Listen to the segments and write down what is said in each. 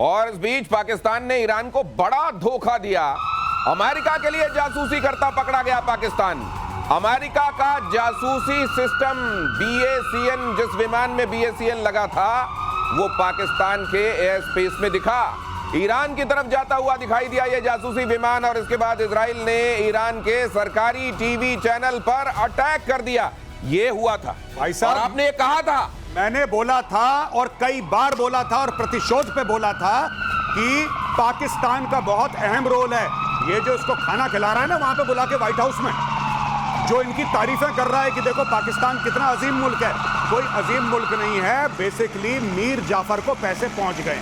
और इस बीच पाकिस्तान ने ईरान को बड़ा धोखा दिया। अमेरिका के लिए जासूसी करता पकड़ा गया पाकिस्तान। अमेरिका का जासूसी सिस्टम BACN, जिस विमान में BACN लगा था वो पाकिस्तान के एयर स्पेस में दिखा, ईरान की तरफ जाता हुआ दिखाई दिया ये जासूसी विमान। और इसके बाद इजराइल ने ईरान के सरकारी टीवी चैनल पर अटैक कर दिया। ये हुआ था भाई साहब, और आपने ये कहा था, मैंने बोला था और कई बार बोला था और प्रतिशोध पे बोला था कि पाकिस्तान का बहुत अहम रोल है। ये जो इसको खाना खिला रहा है ना वहां पे बुला के व्हाइट हाउस में, जो इनकी तारीफें कर रहा है कि देखो पाकिस्तान कितना अजीम मुल्क है, कोई अजीम मुल्क नहीं है। बेसिकली मीर जाफर को पैसे पहुंच गए।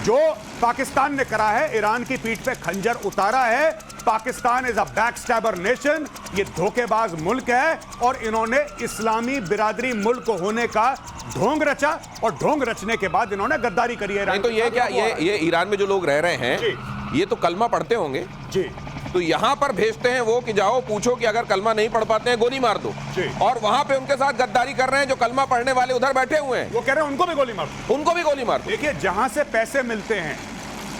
जो पाकिस्तान ने करा है, ईरान की पीठ पे खंजर उतारा है। पाकिस्तान इज अ बैकस्टैबर नेशन, ये धोखेबाज मुल्क है और इन्होंने इस्लामी बिरादरी मुल्क होने का ढोंग रचा और ढोंग रचने के बाद इन्होंने गद्दारी करी है। नहीं तो ये क्या, ये ईरान में जो लोग रह रहे हैं ये तो कलमा पढ़ते होंगे जी, तो यहाँ पर भेजते हैं वो कि जाओ पूछो कि अगर कलमा नहीं पढ़ पाते हैं गोली मार दो जी। और वहां पे उनके साथ गद्दारी कर रहे हैं जो कलमा पढ़ने वाले उधर बैठे हुए हैं, वो कह रहे हैं उनको भी गोली मार दो, उनको भी गोली मार दो। देखिए जहां से पैसे मिलते हैं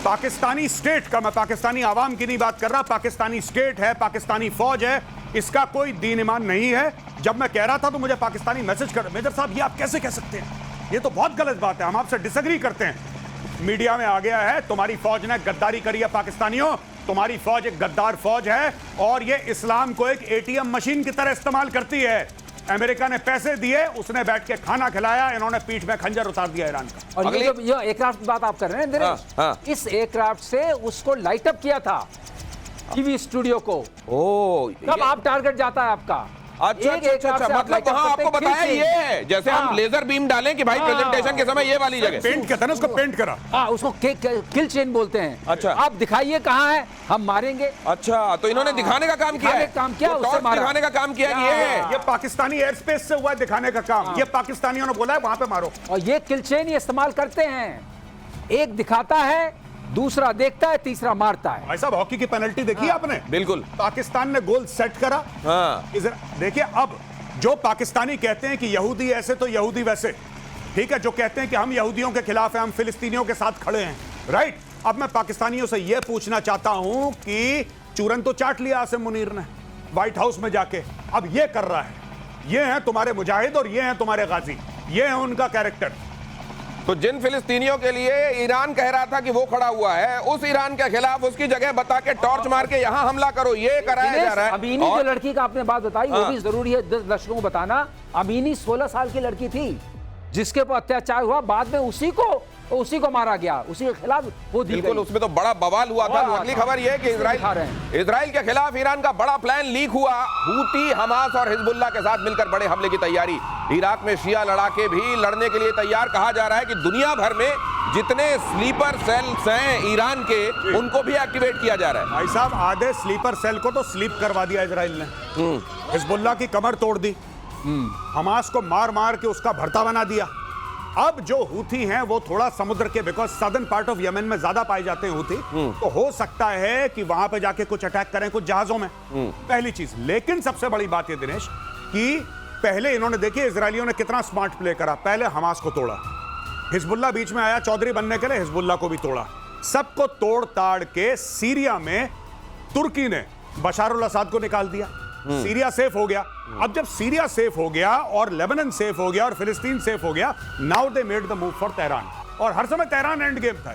पाकिस्तानी स्टेट का, मैं पाकिस्तानी आवाम की नहीं बात कर रहा, पाकिस्तानी स्टेट है, पाकिस्तानी फौज है, इसका कोई दीन ईमान नहीं है। जब मैं कह रहा था तो मुझे पाकिस्तानी मैसेज कर, मेजर साहब ये आप कैसे कह सकते हैं, ये तो बहुत गलत बात है, हम आपसे डिसएग्री करते हैं। मीडिया में आ गया है तुम्हारी फौज ने गद्दारी करी है पाकिस्तानियों, तुम्हारी फौज एक गद्दार फौज है और ये इस्लाम को एक ATM मशीन की तरह इस्तेमाल करती है। अमेरिका ने पैसे दिए, उसने बैठ के खाना खिलाया, इन्होंने पीठ में खंजर उतार दिया ईरान का। और ये जो ये एयरक्राफ्ट की बात आप कर रहे हैं दिनेश, हाँ। इस एयरक्राफ्ट से उसको लाइट अप किया था टीवी स्टूडियो को। ओ, कब आप टारगेट जाता है आपका, अच्छा अच्छा अच्छा, मतलब वहां आपको बताया ये है, जैसे हम लेजर बीम डालें कि भाई प्रेजेंटेशन के समय ये वाली जगह पेंट कहते हैं ना उसको, पेंट करा। हाँ, उसको किल चेन बोलते हैं। अच्छा, आप दिखाइए कहाँ है, हम मारेंगे। अच्छा, तो इन्होंने दिखाने का काम किया है, काम किया, वो टॉर्च दिखाने का काम किया कि ये है। ये पाकिस्तानी एयर स्पेस से हुआ दिखाने का काम, ये पाकिस्तानियों ने बोला है वहां पे मारो। और ये किल चेन ही इस्तेमाल करते हैं, एक दिखाता है, दूसरा देखता है, तीसरा मारता है। भाई साहब हॉकी की पेनल्टी देखी आपने? बिल्कुल, पाकिस्तान ने गोल सेट करा। हाँ, देखिए अब जो पाकिस्तानी कहते हैं कि यहूदी ऐसे तो यहूदी वैसे, ठीक है, जो कहते हैं कि हम यहूदियों के खिलाफ हैं, हम फिलिस्तीनियों के साथ खड़े हैं, राइट। अब मैं पाकिस्तानियों से यह पूछना चाहता हूं कि चूरन तो चाट लिया आसिम मुनीर ने व्हाइट हाउस में जाके, अब यह कर रहा है, ये हैं तुम्हारे मुजाहिद और ये हैं तुम्हारे गाजी, ये है उनका कैरेक्टर। तो जिन फिलिस्तीनियों के लिए ईरान कह रहा था कि वो खड़ा हुआ है, उस ईरान के खिलाफ उसकी जगह बता के टॉर्च मार के यहाँ हमला करो, ये कराया जा रहा है। अमीनी जो लड़की का आपने बात बताई वो भी जरूरी है 10 दर्शकों को बताना। अमीनी 16 साल की लड़की थी जिसके ऊपर अत्याचार हुआ, बाद में उसी को मारा गया, उसी के खिलाफ वो दी बिल्कुल, गई। उसमें तो बड़ा बवाल हुआ था। अगली खबर यह है कि इजराइल के खिलाफ ईरान का बड़ा प्लान लीक हुआ। हूती, हमास और हिजबुल्लाह के साथ मिलकर बड़े हमले की तैयारी। इराक में शिया लड़ाके भी लड़ने के लिए तैयार। कहा जा रहा है कि दुनिया भर में जितने स्लीपर सेल्स हैं ईरान के, उनको भी एक्टिवेट किया जा रहा है। भाई साहब आधे स्लीपर सेल को तो स्लीप करवा दिया इजराइल ने, हिजबुल्लाह की कमर तोड़ दी, हमास को मार मार के उसका भरता बना दिया। अब जो हूथी हैं वो थोड़ा समुद्र के, because southern part of Yemen में ज्यादा पाए जाते हैं हूथी, तो हो सकता है कि वहां पे जाके कुछ अटैक करें कुछ जहाजों में, पहली चीज। लेकिन सबसे बड़ी बात ये दिनेश कि पहले इन्होंने, देखिए इजरायलियों ने कितना स्मार्ट प्ले करा, पहले हमास को तोड़ा, हिजबुल्लाह बीच में आया चौधरी बनने के लिए, हिजबुल्लाह को भी तोड़ा, सबको तोड़ ताड़ के सीरिया में तुर्की ने बशार अल असद को निकाल दिया, सीरिया सेफ हो गया। अब जब सीरिया सेफ हो गया और लेबनान सेफ हो गया और फिलिस्तीन सेफ हो गया, now they made the move for Tehran. और हर समय तेहरान एंड गेम था,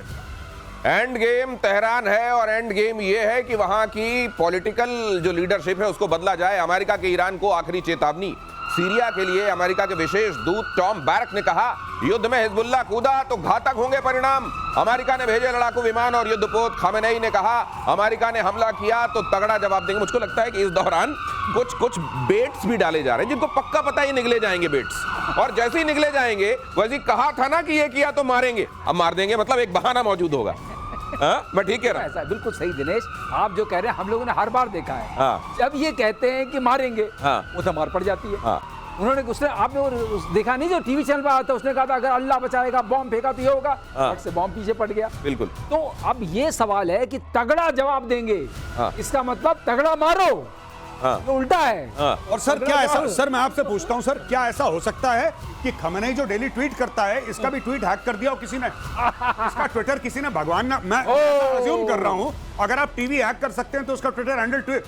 एंड गेम तेहरान है और एंड गेम ये है कि वहां की पॉलिटिकल जो लीडरशिप है उसको बदला जाए। अमेरिका के ईरान को आखिरी चेतावनी। सीरिया के लिए अमेरिका के विशेष दूत टॉम बैरक ने कहा, युद्ध में हिजबुल्लाह कूदा तो घातक होंगे परिणाम। अमेरिका ने भेजे लड़ाकू विमान और युद्धपोत। खामेनेई ने कहा, अमेरिका ने हमला किया तो तगड़ा जवाब देंगे। मुझको लगता है कि इस दौरान कुछ बेट्स भी डाले जा रहे हैं जिनको पक्का पता ही निकले जाएंगे बेट्स, और जैसे ही निकले जाएंगे वैसे कहा था ना कि ये किया तो मारेंगे, अब मार देंगे, मतलब एक बहाना मौजूद होगा। मैं ठीक कह रहा हूं? ऐसा बिल्कुल सही दिनेश, आप जो कह रहे हैं हम लोगों ने हर बार देखा है। हाँ। जब ये कहते हैं कि मारेंगे, वो तो मार पड़ जाती है। हाँ। उसने आपने देखा नहीं जो टीवी चैनल पर आता, उसने कहा था अगर अल्लाह बचाएगा बॉम्ब फेंका तो ये होगा, फट से बॉम्ब पीछे पड़ गया। बिल्कुल। तो अब ये सवाल है कि तगड़ा जवाब देंगे, इसका मतलब तगड़ा मारो। हाँ। ये उल्टा है। हाँ। और सर क्या ऐसा, सर मैं आपसे पूछता हूं सर, क्या ऐसा हो सकता है कि खमेनेई जो डेली ट्वीट करता है, इसका भी ट्वीट हैक कर दिया हो किसी ने? इसका ट्विटर किसी ने, भगवान ना, मैं अज्यूम कर रहा हूं, अगर आप टीवी हैक कर सकते हैं तो उसका ट्विटर हैंडल ट्वीट,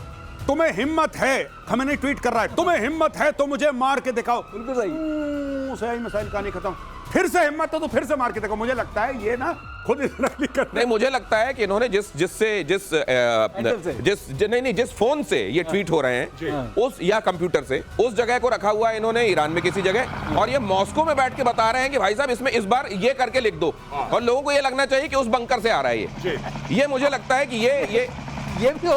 तुम्हें हिम्मत है, खमेनेई ट्वीट कर रहा है, तुम्हें हिम्मत है तो मुझे मार के दिखाओ। बिल्कुल सही। सही मसाइल कहानी खत्म। फिर से हिम्मत है तो फिर से मार के देखो। मुझे लगता है ये ना खुद नकली कर, नहीं, मुझे लगता है कि इन्होंने जिस फोन से ये ट्वीट हो रहे हैं उस या कंप्यूटर से उस जगह को रखा हुआ है इन्होंने ईरान में किसी जगह, और ये मॉस्को में बैठ के बता रहे हैं कि भाई साहब इसमें इस बार ये करके लिख दो, और लोगों को ये लगना चाहिए कि उस बंकर से आ रहा है ये मुझे लगता है कि ये भी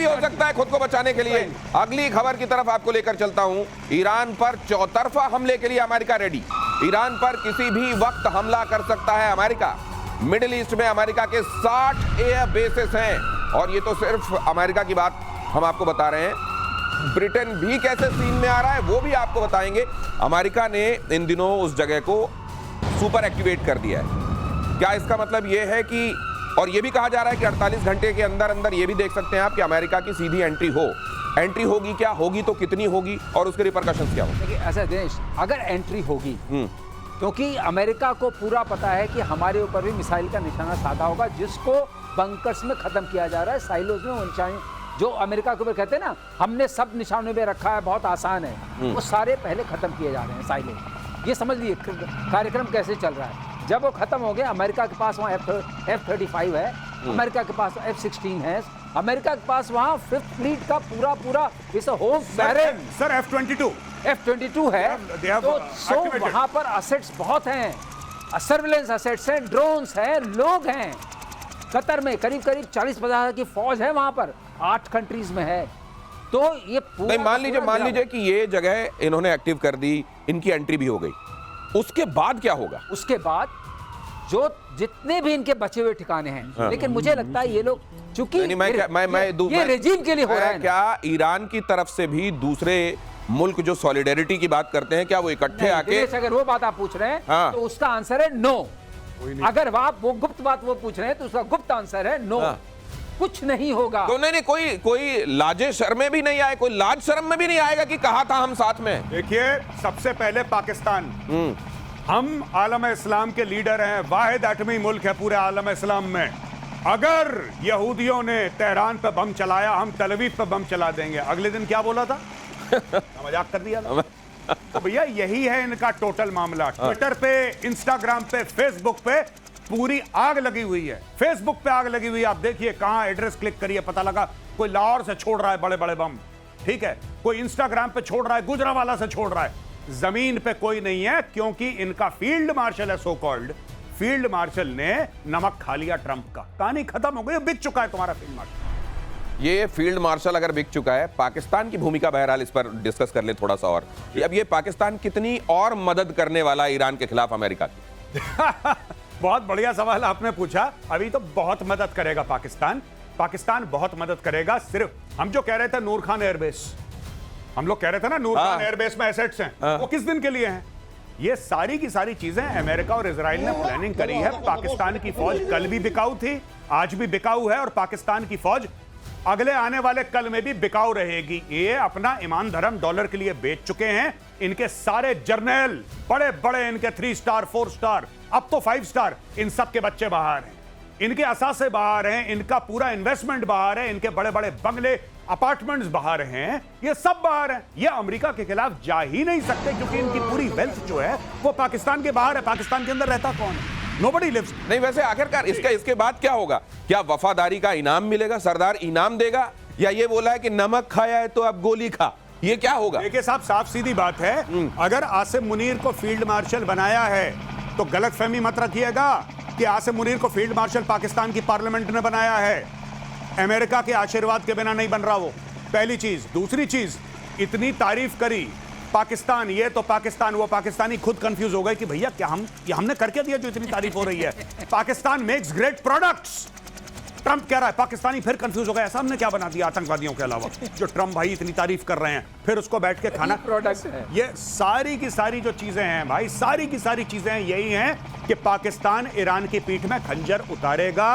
हो सकता है खुद को बचाने के लिए। अगली खबर की तरफ आपको लेकर चलता हूं। ईरान पर चौतरफा हमले के लिए अमेरिका रेडी। ईरान पर किसी भी वक्त हमला कर सकता है अमेरिका। मिडिल ईस्ट में अमेरिका के 60 एयर बेसेस हैं, और ये तो सिर्फ अमेरिका की बात हम आपको बता रहे हैं। ब्रिटेन भी कैसे सीन में आ रहा है वो भी आपको बताएंगे। अमेरिका ने इन दिनों उस जगह को सुपर एक्टिवेट कर दिया है। क्या इसका मतलब ये है कि, और ये भी कहा जा रहा है कि 48 घंटे के अंदर अंदर ये भी देख सकते हैं आप कि अमेरिका की सीधी एंट्री होगी, क्या होगी तो कितनी होगी, और उसके रिपरकशंस क्या होंगे? ऐसा देश अगर एंट्री होगी, क्योंकि अमेरिका को पूरा पता है कि हमारे ऊपर भी मिसाइल का निशाना साधा होगा, जिसको बंकर्स में खत्म किया जा रहा है, साइलोज में वो निशाने जो अमेरिका के ऊपर कहते हैं ना हमने सब निशानों में रखा है, बहुत आसान है, वो सारे पहले खत्म किए जा रहे हैं साइलोज। ये समझ लीजिए कार्यक्रम कैसे चल रहा है। जब वो खत्म हो गया, अमेरिका के पास वहाँ F-35 है, अमेरिका के पास F-16 है, अमेरिका के पास वहाँ 5th फ्लीट का पूरा इस होम बैरन सर F-22 है, तो वहाँ पर असेट्स बहुत हैं, सर्विलेंस असेट्स हैं, ड्रोन्स हैं, लोग हैं। कतर में करीब 40-50 की फौज है वहाँ पर, 8 कंट्रीज में है। तो ये पूरा मान लीजिए कि ये जगह इन्होंने एक्टिव कर दी, इनकी एंट्री भी हो गई, उसके बाद क्या होगा? उसके बाद जो जितने भी इनके बचे हुए ठिकाने हैं, लेकिन मुझे लगता है ये लोग चूंकि ये रेजिम के लिए हो रहा है। क्या ईरान की तरफ से भी दूसरे मुल्क जो सॉलिडेरिटी की बात करते हैं, क्या वो इकट्ठे आके, अगर वो बात आप पूछ रहे हैं तो उसका आंसर है नो। अगर आप वो गुप्त बात वो पूछ रहे हैं तो उसका गुप्त आंसर है नो। कुछ नहीं होगा। तो नहीं, कोई लाजे शर्मे भी नहीं आए, कोई लाज शर्म में भी नहीं आएगा कि कहा था हम साथ में। देखिए, सबसे पहले पाकिस्तान, हम आलम इस्लाम के लीडर हैं, वाहिद एटमी मुल्क है पूरे आलम इस्लाम में। अगर यहूदियों ने तेहरान पे बम चलाया, हम तल अवीव पे बम चला देंगे। अगले दिन क्या बोला था? मजाक कर दिया था। तो भैया यही है इनका टोटल मामला। ट्विटर पे, इंस्टाग्राम पे, फेसबुक पे पूरी आग लगी हुई है। फेसबुक पे आग लगी हुई है। आप देखिए कहां एड्रेस क्लिक करिए, पता लगा कोई लाहौर से छोड़ रहा है बड़े बड़े बम, ठीक है, कोई इंस्टाग्राम पे छोड़ रहा है, गुजरावाला से छोड़ रहा है। जमीन पे कोई नहीं है, क्योंकि इनका फील्ड मार्शल है, सो कॉल्ड फील्ड मार्शल ने नमक खा लिया ट्रंप का। कहानी खत्म हो गई, बिक चुका है तुम्हारा फील्ड मार्शल। ये फील्ड मार्शल अगर बिक चुका है, पाकिस्तान की भूमिका बहरहाल इस पर डिस्कस कर ले थोड़ा सा और। अब ये पाकिस्तान कितनी और मदद करने वाला है ईरान के खिलाफ अमेरिका की? बहुत बढ़िया सवाल आपने पूछा। अभी तो बहुत मदद करेगा पाकिस्तान बहुत मदद करेगा। सिर्फ हम जो कह रहे थे नूर खान एयरबेस, हम लोग कह रहे थे ना नूर खान एयरबेस में एसेट्स हैं, वो किस दिन के लिए हैं? ये सारी की सारी चीजें अमेरिका और इजराइल ने प्लानिंग करी है। पाकिस्तान की फौज कल भी बिकाऊ थी, आज भी बिकाऊ है, और पाकिस्तान की फौज अगले आने वाले कल में भी बिकाऊ रहेगी। ये अपना ईमान धर्म डॉलर के लिए बेच चुके हैं। इनके सारे जर्नल, बड़े बड़े इनके 3 स्टार 4 स्टार, अब तो 5 स्टार, इन सब के बच्चे बाहर हैं, इनके असासे बाहर हैं, इनका पूरा इन्वेस्टमेंट बाहर है, इनके बड़े बड़े बंगले, अपार्टमेंट्स बाहर हैं, ये सब बाहर हैं। ये अमेरिका के खिलाफ जा ही नहीं सकते, क्योंकि इनकी पूरी वेल्थ जो है वो पाकिस्तान के बाहर है। पाकिस्तान के अंदर रहता कौन है? Nobody lives। नहीं, वैसे आखिरकार इसके बाद क्या होगा? क्या वफादारी का इनाम मिलेगा? सरदार इनाम देगा, या ये बोला है कि नमक खाया है तो अब गोली खा? ये क्या होगा? देखिए साहब, साफ सीधी बात है, अगर आसिम मुनीर को फील्ड मार्शल बनाया है तो गलतफहमी मत रखिएगा कि आसिम मुनीर को फील्ड मार्शल पाकिस्तान की पार्लियामेंट ने बनाया है। अमेरिका के आशीर्वाद के बिना नहीं बन रहा वो, पहली चीज। दूसरी चीज, इतनी तारीफ करी पाकिस्तान, ये तो पाकिस्तान, वो पाकिस्तानी खुद कंफ्यूज हो गए कि भैया क्या हमने करके दिया जो इतनी तारीफ हो रही है। Pakistan makes great products, Trump कह रहा है पाकिस्तानी फिर कंफ्यूज हो गया, ऐसा हमने क्या बना दिया आतंकवादियों के अलावा, जो ट्रंप भाई इतनी तारीफ कर रहे हैं, फिर उसको बैठ के खाना प्रोडक्ट है। ये सारी की सारी जो चीजें हैं भाई, सारी की सारी चीजें यही हैं कि पाकिस्तान ईरान की पीठ में खंजर उतारेगा।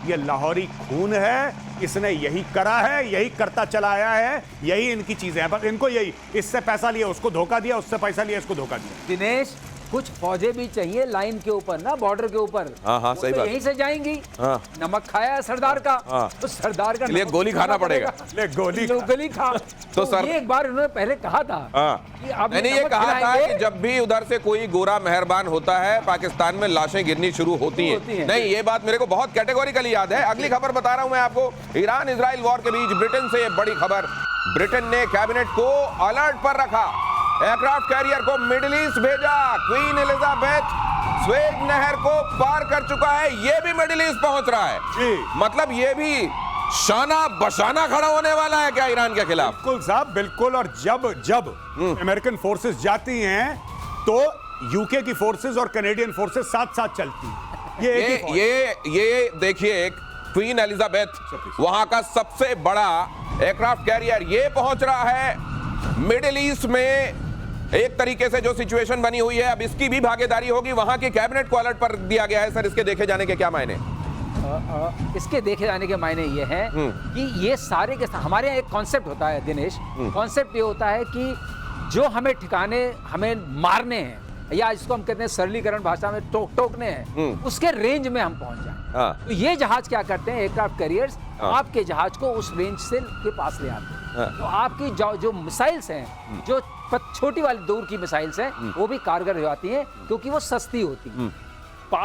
ये लाहौरी खून है, इसने यही करा है, यही करता चला आया है, यही इनकी चीजें हैं। बस इनको यही, इससे पैसा लिया उसको धोखा दिया, उससे पैसा लिया इसको धोखा दिया। दिनेश, कुछ फौजें भी चाहिए लाइन के ऊपर ना, बॉर्डर के ऊपर। हाँ, सही बात। यहीं से जाएंगी। हाँ। नमक खाया है सरदार का, तो सरदार का लिए नमक गोली खाना पड़ेगा। ले गोली गोली खा। तो सर, ये एक बार उन्होंने पहले कहा था कि अब मैंने ये कहा था कि जब भी उधर से कोई गोरा मेहरबान होता है पाकिस्तान में लाशें गिरनी शुरू होती हैं। नहीं, ये बात मेरे को बहुत कैटेगोरिकली याद है। अगली खबर बता रहा हूं मैं आपको, ईरान इजराइल वॉर के बीच ब्रिटेन से बड़ी खबर। ब्रिटेन ने कैबिनेट को अलर्ट पर रखा, एयरक्राफ्ट कैरियर को मिडिल ईस्ट भेजा। क्वीन एलिजाबेथ स्वेज नहर को पार कर चुका है, ये भी मिडिल ईस्ट पहुंच रहा है जी। मतलब ये भी शाना बशाना खड़ा होने वाला है क्या ईरान के खिलाफ? बिल्कुल साहब, बिल्कुल। और जब जब अमेरिकन फोर्सेस जाती हैं तो यूके की फोर्सेस और कनेडियन फोर्सेस साथ साथ चलती हैं। ये एक ही फौज। ये देखिए, क्वीन एलिजाबेथ वहां का सबसे बड़ा एयरक्राफ्ट कैरियर ये पहुंच रहा है मिडिल ईस्ट में। एक तरीके से जो सिचुएशन बनी हुई है, अब इसकी भी भागीदारी होगी। वहां की कैबिनेट को अलर्ट पर दिया गया है। सर, इसके देखे जाने के क्या मायने? इसके देखे जाने के मायने ये हैं कि ये सारे के हमारे यहाँ एक कॉन्सेप्ट होता है दिनेश, कॉन्सेप्ट ये होता है कि जो हमें ठिकाने हमें मारने हैं, या इसको हम कहते हैं सरलीकरण भाषा में टोकने हैं, उसके रेंज में हम पहुंच जाएं। तो ये जहाज क्या करते हैं, एयरक्राफ्ट कैरियर्स आपके जहाज को उस रेंज से के पास ले आते हैं। तो आपकी जो मिसाइल्स हैं, जो छोटी वाली दूर की मिसाइल्स हैं, वो भी कारगर हो जाती हैं क्योंकि वो सस्ती होती हैं।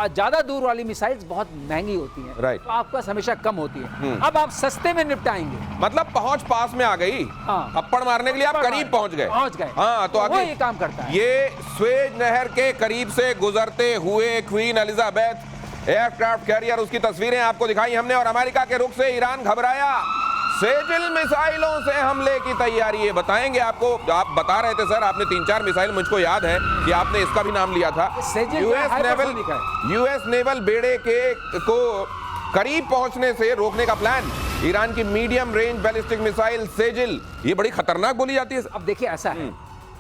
ज्यादा दूर वाली मिसाइल्स बहुत महंगी होती हैं, राइट। तो आपके पास हमेशा कम होती है। अब आप सस्ते में निपटाएंगे, मतलब पहुंच पास में आ गई। हाँ। थप्पड़ मारने के लिए आप करीब पहुंच गए। हाँ, तो वो आगे ये काम करता है। ये स्वेज नहर के करीब से गुजरते हुए क्वीन एलिजाबेथ एयरक्राफ्ट कैरियर, उसकी तस्वीरें आपको दिखाई हमने। और अमेरिका के रुख से ईरान घबराया, सेजिल मिसाइलों से हमले की तैयारी। ये बताएंगे आपको। आप बता रहे थे सर, आपने 3-4 मिसाइल, मुझको याद है कि आपने इसका भी नाम लिया था। यूएस नेवल बेड़े को करीब पहुंचने से रोकने का प्लान। ईरान की medium range ballistic missile Sejjil, ये बड़ी खतरनाक बोली जाती है। अब देखिए, ऐसा है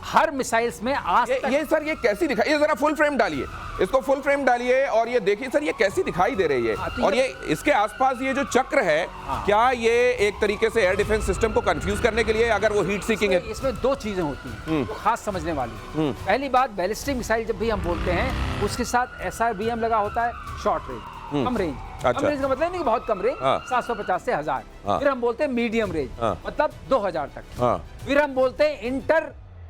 हर मिसाइल्स में आज ये सर, ये कैसी दिखाई, ये जरा फुल फ्रेम डालिए, इसको फुल फ्रेम डालिए और ये देखिए सर, ये कैसी दिखाई दे रही है। और ये इसके आसपास ये जो चक्र है, क्या ये एक तरीके से एयर डिफेंस सिस्टम को कंफ्यूज करने के लिए, अगर वो हीट सीकिंग है? इसमें दो चीजें होती हैं जो खास समझने वाली। पहली बात, बैलिस्टिक मिसाइल जब भी हम बोलते हैं उसके साथ SRBM लगा होता है, शॉर्ट रेंज, कम रेंज। कम रेंज का मतलब नहीं बहुत कम रेंज, 750 से 1000। फिर हम बोलते हैं मीडियम रेंज, मतलब 2000 तक। फिर हम बोलते हैं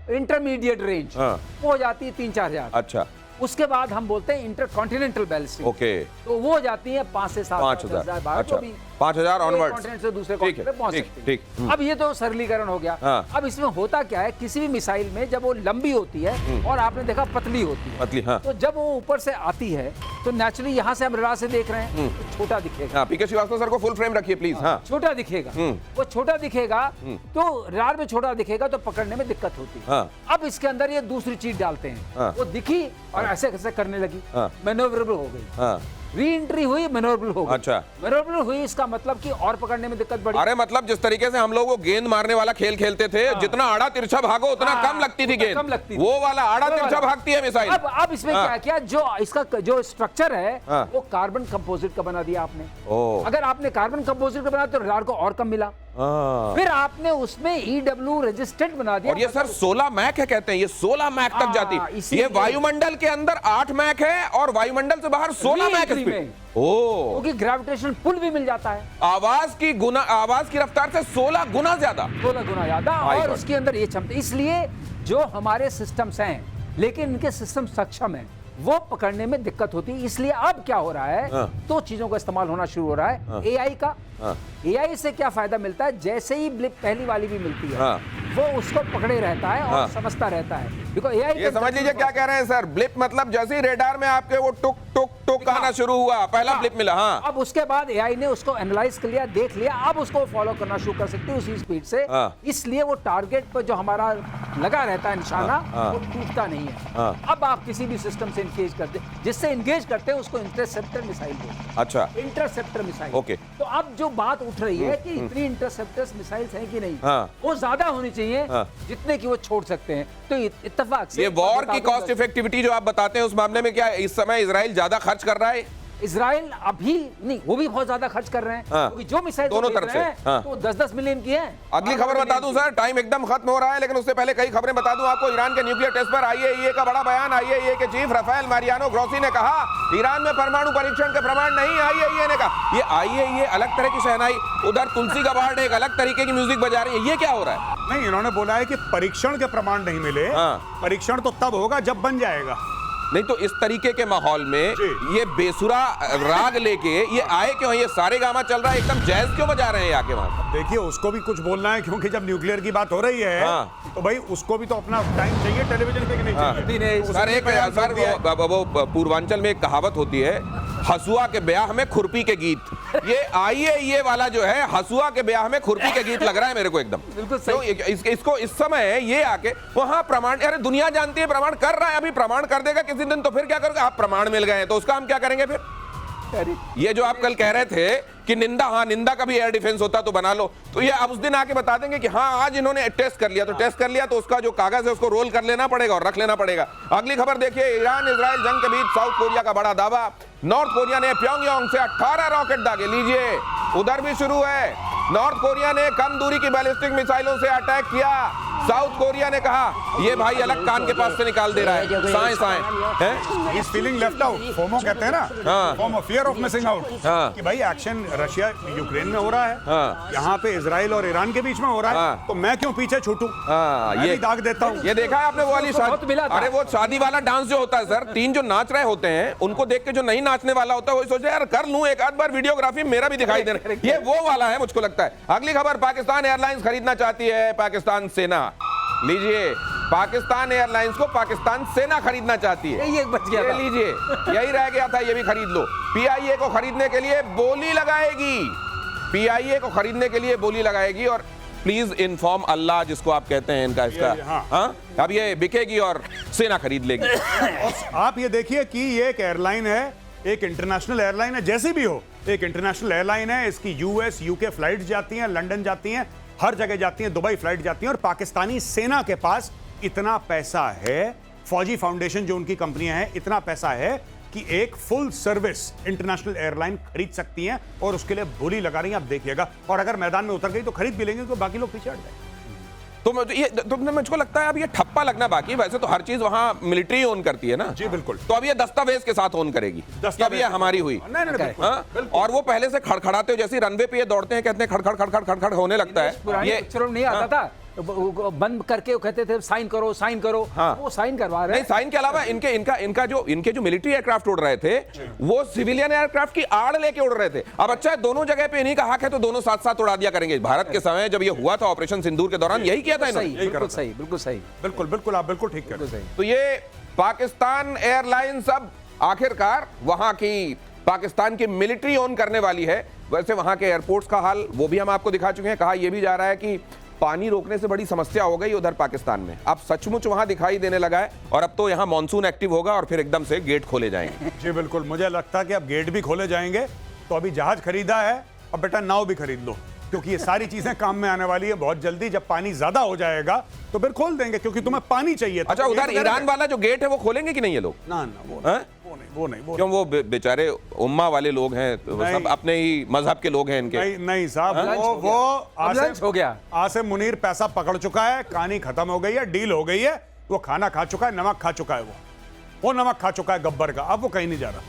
इंटरमीडिएट रेंज, वो हो जाती है 3-4 हजार। अच्छा। उसके बाद हम बोलते हैं इंटरकॉन्टिनेंटल बैलिस्टिक, ओके, तो वो हो जाती है 5 से 7 5000। अच्छा, 5000 ऑनवर्ड कॉन्टिनेंट से दूसरे कॉन्टिनेंट पे पहुंच सकते हैं। अब ये तो सरलीकरण हो गया। अब इसमें होता क्या है, किसी भी मिसाइल में जब वो लंबी होती है और आपने देखा पतली होती है, पतली, हाँ। तो जब वो ऊपर से आती है तो नेचुरली यहाँ से हम रडार से देख रहे हैं तो छोटा दिखेगा। पीके श्रीवास्तव सर को फुल फ्रेम रखिए प्लीज। हाँ, छोटा दिखेगा। वो छोटा दिखेगा तो रडार में छोटा दिखेगा तो पकड़ने में दिक्कत होती है। अब इसके अंदर ये दूसरी चीज डालते हैं, वो दिखी और ऐसे ऐसे करने लगी, मैनोवरेबल हो गई, री एंट्री हुई, मैनोवरेबल हो गई। अच्छा, मैनोवरेबल हुई, इसका मतलब कि और पकड़ने में दिक्कत बढ़ी। अरे मतलब जिस तरीके से हम लोग वो गेंद मारने वाला खेल खेलते थे, जितना आड़ा तिरछा भागो उतना कम लगती थी गेंद, कम लगती थी। वो वाला आड़ा तिरछा भागती है मिसाइल। अब इसमें क्या किया, जो इसका जो स्ट्रक्चर है वो कार्बन कंपोजिट का बना दिया आपने। अगर आपने कार्बन कंपोजिट का बनाया तो रडार को और कम मिला। फिर आपने उसमें EW रेजिस्टेंट बना दिया। और ये सर 16 मैक है कहते हैं, ये 16 मैक तक जाती है। ये वायुमंडल के अंदर 8 मैक है और वायुमंडल से बाहर 16 मैक है। क्योंकि ग्रेविटेशनल पुल भी मिल जाता है। आवाज की रफ्तार से 16 गुना ज्यादा, 16 गुना ज्यादा। और उसके अंदर ये क्षमता, इसलिए जो हमारे सिस्टम्स हैं लेकिन इनके सिस्टम सक्षम है, वो पकड़ने में दिक्कत होती है। इसलिए अब क्या हो रहा है, दो चीजों का इस्तेमाल होना शुरू हो रहा है। AI का, AI से क्या फायदा मिलता है, जैसे ही ब्लिप पहली वाली भी मिलती है वो उसको पकड़े रहता है और हाँ। समझता रहता है। बिकॉज एआई ये समझ लीजिए क्या कह रहे हैं सर, ब्लिप मतलब जैसे ही रेडार में आपके वो टुक टुक टुक आना शुरू हुआ, पहला ब्लिप मिला। हाँ, अब उसके बाद एआई ने उसको एनालाइज कर लिया, देख लिया, अब उसको फॉलो करना शुरू कर सकते हैं उसी स्पीड से। हाँ। इसलिए वो टारगेट पर जो हमारा लगा रहता है निशाना, हाँ। वो टूटता नहीं है। हाँ। अब आप किसी भी सिस्टम से इंगेज करते, जिससे इंगेज करते हैं उसको इंटरसेप्टर मिसाइल बोलते हैं। अच्छा, इंटरसेप्टर मिसाइल। ओके। तो अब जो बात उठ रही है कि इतनी इंटरसेप्टर्स मिसाइल्स हैं कि नहीं, हाँ। वो ज्यादा होनी चाहिए हाँ। जितने की वो छोड़ सकते हैं। तो इत्तेफाक से ये वॉर बता की दूं, कॉस्ट इफेक्टिविटी जो आप बताते हैं उस मामले में क्या इस समय इजराइल ज्यादा खर्च कर रहा है? इजराइल अभी नहीं, वो भी बहुत ज्यादा खर्च कर रहे हैं। हाँ। क्योंकि जो मिसाइल दोनों तरफ से। हाँ। तो 10-10 मिलियन की है। अगली खबर बता दूं सर, टाइम एकदम खत्म हो रहा है, लेकिन उससे पहले कई खबरें बता दूं आपको। ईरान के न्यूक्लियर टेस्ट पर आईएईए का बड़ा बयान। आईएईए के चीफ राफेल मारियानो ग्रोसी ने कहा ईरान में परमाणु परीक्षण के प्रमाण नहीं। आईएईए ने कहा, ये आईएईए अलग तरह की शहनाई, उधर तुलसी गबार्ड एक अलग तरीके की म्यूजिक बजा रही है, ये क्या हो रहा है? नहीं, इन्होंने बोला है कि परीक्षण के प्रमाण नहीं मिले। हाँ। परीक्षण तो तब होगा जब बन जाएगा। नहीं तो इस तरीके के माहौल में जी। ये बेसुरा राग लेके ये आए क्यों? ये सारे गामा चल रहा है, एकदम जैज क्यों बजा रहे हैं आके वहां? देखिए, उसको भी कुछ बोलना है, क्योंकि जब न्यूक्लियर की बात हो रही है हाँ। तो भाई उसको भी तो अपना टाइम चाहिए टेलीविजन पे कि नहीं हाँ। चाहिए? सर एक सर वो पूर्वांचल में एक कहावत होती है, हसुआ के ब्याह में खुरपी के गीत। ये आईएईए वाला जो है हसुआ के ब्याह में खुरपी के गीत लग रहा है मेरे को एकदम। बिल्कुल सही। तो इसको इस समय ये आके वहां प्रमाण, अरे दुनिया जानती है प्रमाण कर रहा है, अभी प्रमाण कर देगा किसी दिन, तो फिर क्या करोगे आप? प्रमाण मिल गए हैं तो उसका हम क्या करेंगे फिर? ये जो आप कल कह रहे थे कि निंदा, हाँ निंदा का भी एयर डिफेंस होता तो बना लो, तो ये अब उस दिन आके बता देंगे कि हाँ आज इन्होंने टेस्ट कर लिया, तो टेस्ट कर लिया तो उसका जो कागज है उसको रोल कर लेना पड़ेगा और रख लेना पड़ेगा। अगली खबर देखिए, ईरान इजराइल जंग के बीच साउथ कोरिया का बड़ा दावा। नॉर्थ कोरिया ने प्योंगयांग से 18 रॉकेट दागे। लीजिए, उधर भी शुरू है। नॉर्थ कोरिया ने कम दूरी की बैलिस्टिक मिसाइलों से अटैक किया। साउथ कोरिया ने कहा ये भाई अलग कान के पास से निकाल दे रहा है, साए साए हैं। He's feeling left out, FOMO कहते हैं ना, हाँ। FOMO, fear of missing out, हाँ। कि भाई एक्शन रशिया यूक्रेन में हो रहा है, हाँ। यहाँ पे इजराइल और ईरान के बीच में हो रहा है, हाँ। तो मैं क्यों पीछे छूटूं? हाँ, मैं भी दाग देता हूँ। ये देखा है आपने वो वाली बहुत मिला था। अरे वो शादी वाला डांस जो होता है सर, तीन जो नाच रहे होते हैं उनको देख के जो नहीं नाचने वाला होता है वही सोचे यार कर लूं एक आध बार वीडियोग्राफी, मेरा भी दिखाई दे रहा है। ये वो वाला है मुझको लगता है। अगली खबर, पाकिस्तान एयरलाइंस खरीदना चाहती है पाकिस्तान सेना। लीजिए, पाकिस्तान एयरलाइंस को पाकिस्तान सेना खरीदना चाहती है। यही एक बच गया ये था। लीजिए, यही रह गया था, ये भी खरीद लो। पीआईए को खरीदने के लिए बोली लगाएगी, पीआईए को खरीदने के लिए बोली लगाएगी। और प्लीज इन्फॉर्म अल्लाह जिसको आप कहते हैं इनका इसका, हाँ। हाँ अब ये बिकेगी और सेना खरीद लेगी। और आप ये देखिए कि ये एक एयरलाइन है, एक इंटरनेशनल एयरलाइन है, जैसी भी हो एक इंटरनेशनल एयरलाइन है। इसकी यूएस यूके फ्लाइट जाती हैं, लंदन जाती हैं, हर जगह जाती हैं, दुबई फ्लाइट जाती हैं। और पाकिस्तानी सेना के पास इतना पैसा है, फौजी फाउंडेशन जो उनकी कंपनियां हैं, इतना पैसा है कि एक फुल सर्विस इंटरनेशनल एयरलाइन खरीद सकती हैं और उसके लिए बोली लगा रही हैं। आप देखिएगा, और अगर मैदान में उतर गई तो खरीद भी लेंगे, तो बाकी लोग पीछे हट जाएंगे। तो मुझको लगता है अब ये ठप्पा लगना बाकी है। वैसे तो हर चीज वहां मिलिट्री ओन करती है ना। जी बिल्कुल। तो अब ये दस्तावेज के साथ ओन करेगी, अब ये हमारी हुई। नहीं नहीं बिल्कुल, हाँ? बिल्कुल। और वो पहले से खड़खड़ाते हो, जैसे रनवे पे ये दौड़ते हैं, कहते हैं खड़खड़ खड़खड़ खड़खड़ होने लगता है पुराने ये। पिक्चरों में नहीं आता था, वो बंद करके वो कहते थे साइन करो साइन करो। हाँ। वो साइन करवा रहे नहीं, साइन के अलावा इनके जो मिलिट्री एयरक्राफ्ट उड़ रहे थे वो सिविलियन एयरक्राफ्ट की आड़ लेके उड़ रहे थे। अब अच्छा है, दोनों जगह पे इन्हीं का हक है तो दोनों साथ साथ उड़ा दिया करेंगे। भारत के समय जब ये हुआ था ऑपरेशन सिंदूर के दौरान यही किया था सही, इन्होंने। बिल्कुल सही, बिल्कुल सही, बिल्कुल बिल्कुल, आप बिल्कुल ठीक कह रहे बिल्कुल हैं। सही। तो ये पाकिस्तान एयरलाइंस अब आखिरकार वहां की पाकिस्तान की मिलिट्री ओन करने वाली है। वैसे वहां के एयरपोर्ट्स का हाल वो भी हम आपको दिखा चुके हैं। कहा यह भी जा रहा है कि पानी रोकने से बड़ी समस्या हो गई उधर पाकिस्तान में, अब सचमुच वहां दिखाई देने लगा है। और अब तो यहां मॉनसून एक्टिव होगा और फिर एकदम से गेट खोले जाएंगे। जी बिल्कुल, मुझे लगता है कि अब गेट भी खोले जाएंगे। तो अभी जहाज खरीदा है, अब बेटा नाव भी खरीद लो, क्योंकि ये सारी चीजें काम में आने वाली है बहुत जल्दी। जब पानी ज्यादा हो जाएगा तो फिर खोल देंगे, क्योंकि तुम्हें पानी चाहिए। अच्छा, उधर ईरान वाला जो गेट है वो खोलेंगे कि नहीं ये लोग? ना ना, वो हैं? नहीं। क्यों? वो बेचारे उम्मा वाले लोग हैं, तो वो सब अपने ही मजहब के लोग हैं इनके। नहीं साहब, अब लंच हो गया। आसिम मुनीर पैसा पकड़ चुका है, कहानी खत्म हो गई है, डील हो गई है। वो खाना खा चुका है, नमक खा चुका है, वो नमक खा चुका है गब्बर का। अब वो कहीं नहीं जा रहा।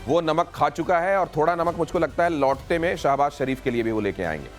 वो नमक खा चुका है और थोड़ा नमक मुझको लगता है लौटते में शहबाज शरीफ के लिए भी वो लेके आएंगे।